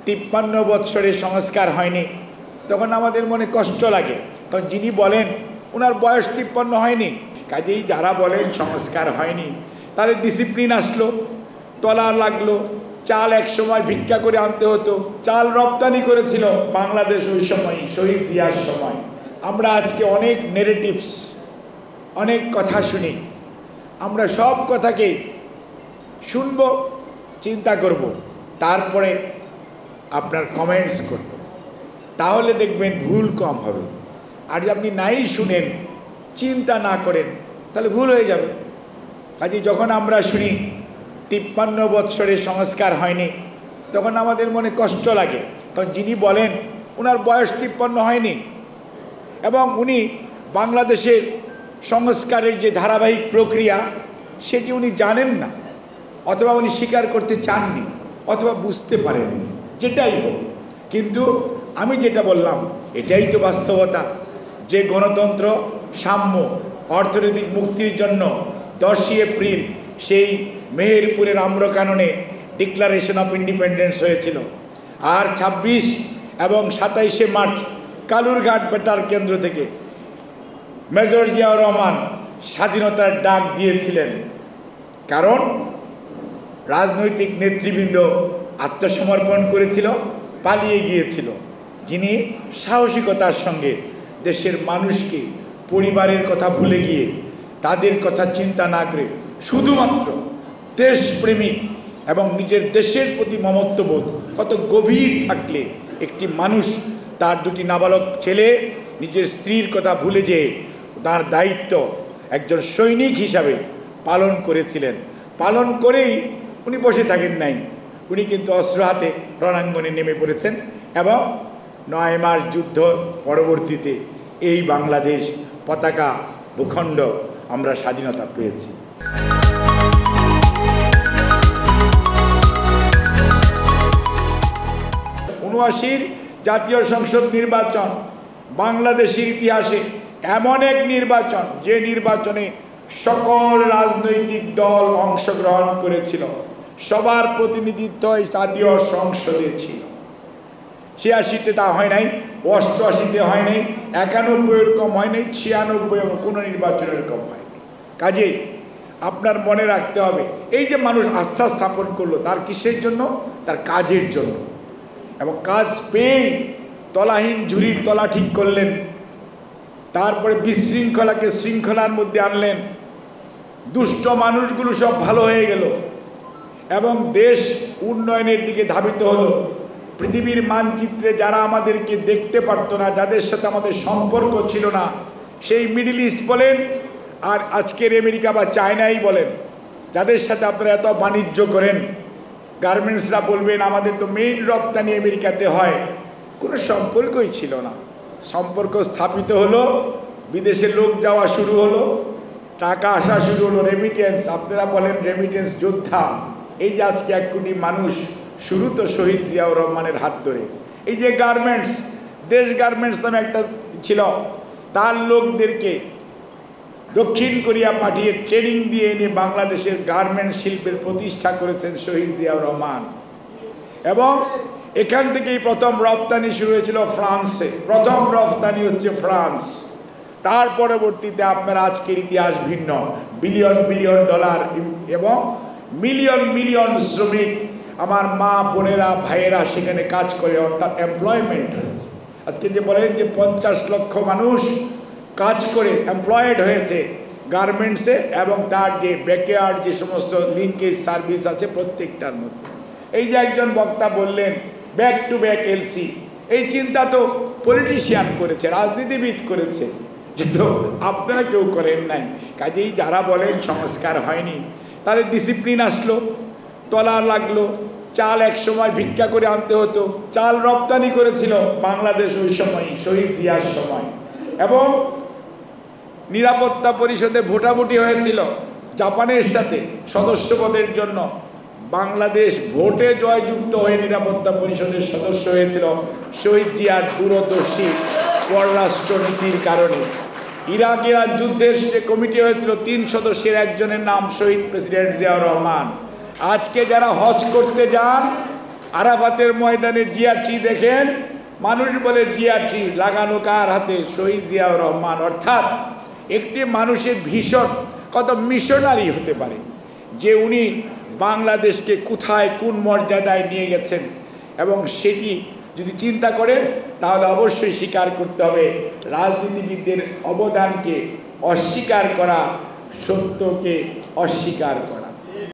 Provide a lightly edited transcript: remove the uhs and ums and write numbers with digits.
53 বছরে সংস্কার হয়নি, তখন আমাদের মনে কষ্ট লাগে। কারণ যিনি বলেন ওনার বয়স 53 হয়নি। কাজেই যারা বলেন সংস্কার হয়নি, তাহলে ডিসিপ্লিন আসলো, তলা লাগলো, চাল এক সময় ভিক্ষা করে আনতে হতো, চাল রপ্তানি করেছিল বাংলাদেশ ওই সময় শহীদ জিয়ার সময়। আমরা আজকে অনেক নেগেটিভস, অনেক কথা শুনি। আমরা সব কথাকে শুনব, চিন্তা করব, তারপরে আপনার কমেন্টস করব, তাহলে দেখবেন ভুল কম হবে। আর যদি আপনি নাই শুনেন, চিন্তা না করেন, তাহলে ভুল হয়ে যাবে। কাজে যখন আমরা শুনি 53 বছরে সংস্কার হয়নি, তখন আমাদের মনে কষ্ট লাগে। কারণ যিনি বলেন ওনার বয়স 53 হয়নি, এবং উনি বাংলাদেশের সংস্কারের যে ধারাবাহিক প্রক্রিয়া সেটি উনি জানেন না, অথবা উনি স্বীকার করতে চাননি, অথবা বুঝতে পারেননি, যেটাই হোক। কিন্তু আমি যেটা বললাম এটাই তো বাস্তবতা, যে গণতন্ত্র, সাম্য, অর্থনৈতিক মুক্তির জন্য 10ই এপ্রিল সেই মেহেরপুরের আম্রকাননে ডিক্লারেশন অফ ইন্ডিপেন্ডেন্স হয়েছিল। আর 26 এবং 27শে মার্চ কালুরঘাট বেতার কেন্দ্র থেকে মেজর জিয়াউর রহমান স্বাধীনতার ডাক দিয়েছিলেন। কারণ রাজনৈতিক নেতৃবৃন্দ আত্মসমর্পণ করেছিল, পালিয়ে গিয়েছিল। যিনি সাহসিকতার সঙ্গে দেশের মানুষকে, পরিবারের কথা ভুলে গিয়ে, তাদের কথা চিন্তা না করে শুধুমাত্র দেশপ্রেমিক এবং নিজের দেশের প্রতি মমত্ববোধ কত গভীর থাকলে একটি মানুষ তার দুটি নাবালক ছেলে, নিজের স্ত্রীর কথা ভুলে যেয়ে তার দায়িত্ব একজন সৈনিক হিসাবে পালন করেছিলেন। পালন করেই উনি বসে থাকেন নাই, উনি কিন্তু অস্ত্র হাতে রণাঙ্গনে নেমে পড়েছেন। এবং 9 মাস যুদ্ধ পরবর্তীতে এই বাংলাদেশ পতাকা ভূখণ্ড আমরা স্বাধীনতা পেয়েছি। 79 জাতীয় সংসদ নির্বাচন বাংলাদেশের ইতিহাসে এমন এক নির্বাচন, যে নির্বাচনে সকল রাজনৈতিক দল অংশগ্রহণ করেছিল, সবার প্রতিনিধিত্ব জাতীয় সংসদে ছিল। 86-তে তা হয় নাই, 88-তে হয় নাই, 91 এরকম হয় নাই, 96 এবং কোনো নির্বাচন এরকম হয়নি। কাজে আপনার মনে রাখতে হবে, এই যে মানুষ আস্থা স্থাপন করলো, তার কিসের জন্য? তার কাজের জন্য। এবং কাজ পেয়েই তলাহীন ঝুড়ির তলা ঠিক করলেন, তারপরে বিশৃঙ্খলাকে শৃঙ্খলার মধ্যে আনলেন, দুষ্ট মানুষগুলো সব ভালো হয়ে গেল এবং দেশ উন্নয়নের দিকে ধাবিত হলো। পৃথিবীর মানচিত্রে যারা আমাদেরকে দেখতে পারতো না, যাদের সাথে আমাদের সম্পর্ক ছিল না, সেই মিডল ইস্ট বলেন আর আজকের আমেরিকা বা চায়নাই বলেন, যাদের সাথে আপনারা এত বাণিজ্য করেন, গার্মেন্টসরা বলবেন আমাদের তো মেইন রপ্তানি আমেরিকাতে হয়, কোনো সম্পর্কই ছিল না। সম্পর্ক স্থাপিত হলো, বিদেশে লোক যাওয়া শুরু হলো, টাকা আসা শুরু হলো, রেমিটেন্স, আপনারা বলেন রেমিটেন্স যোদ্ধা। এই যে আজকে 1 কোটি মানুষ, শুরু তো শহীদ জিয়াউর রহমানের হাত ধরে। এই যে গার্মেন্টস, দেশ গার্মেন্টস নামে একটা ছিল, তার লোকদেরকে দক্ষিণ কোরিয়া পাঠিয়ে ট্রেনিং দিয়ে এনে বাংলাদেশের গার্মেন্ট শিল্পের প্রতিষ্ঠা করেছেন শহীদ জিয়াউর রহমান। এবং এখান থেকেই প্রথম রপ্তানি শুরু হয়েছিল ফ্রান্সে, প্রথম রপ্তানি হচ্ছে ফ্রান্স। তার পরবর্তীতে আপনার আজকের ইতিহাস ভিন্ন, বিলিয়ন বিলিয়ন ডলার এবং মিলিয়ন মিলিয়ন শ্রমিক, আমার মা বোনেরা ভাইয়েরা সেখানে কাজ করে, অর্থাৎ এমপ্লয়মেন্ট হয়েছে। আজকে যে বলেন যে 50 লক্ষ মানুষ কাজ করে এমপ্লয়েড হয়েছে গার্মেন্টসে, এবং তার যে ব্যাকয়ার্ড যে সমস্ত লিঙ্কেজ সার্ভিস আছে প্রত্যেকটার মধ্যে। এই যে একজন বক্তা বললেন ব্যাক টু ব্যাক এলসি, এই চিন্তা তো পলিটিশিয়ান করেছে, রাজনীতিবিদ করেছে, কিন্তু আপনারা কেউ করেন নাই। কাজেই যারা বলেন সংস্কার হয়নি, তাহলে ডিসিপ্লিন আসলো, তলা লাগলো, চাল এক সময় ভিক্ষা করে আনতে হতো, চাল রপ্তানি করেছিল বাংলাদেশ ওই সময় শহীদ জিয়ার সময়। এবং নিরাপত্তা পরিষদে ভোটাভুটি হয়েছিল জাপানের সাথে সদস্যপদের জন্য। বাংলাদেশ ভোটে জয়যুক্ত হয়ে নিরাপত্তা পরিষদের সদস্য হয়েছিল শহীদ জিয়ার দূরদর্শী পররাষ্ট্র নীতির কারণে। ইরাক ইরান যুদ্ধের যে কমিটি হয়েছিল 3 সদস্যের একজনের নাম শহীদ প্রেসিডেন্ট জিয়াউর রহমান। আজকে যারা হজ করতে যান আরাফাতের ময়দানে জিয়ারটি দেখেন, মানুষ বলে জিয়ারটি লাগানো কার হাতে? শহীদ জিয়াউর রহমান। অর্থাৎ একটি মানুষের ভীষণ কত মিশনারি হতে পারে, যে উনি বাংলাদেশকে কোথায় কোন মর্যাদায় নিয়ে গেছেন। এবং সেটি যদি চিন্তা করেন তাহলে অবশ্যই স্বীকার করতে হবে, রাজনীতিবিদদের অবদানকে অস্বীকার করা সত্যকে অস্বীকার করা।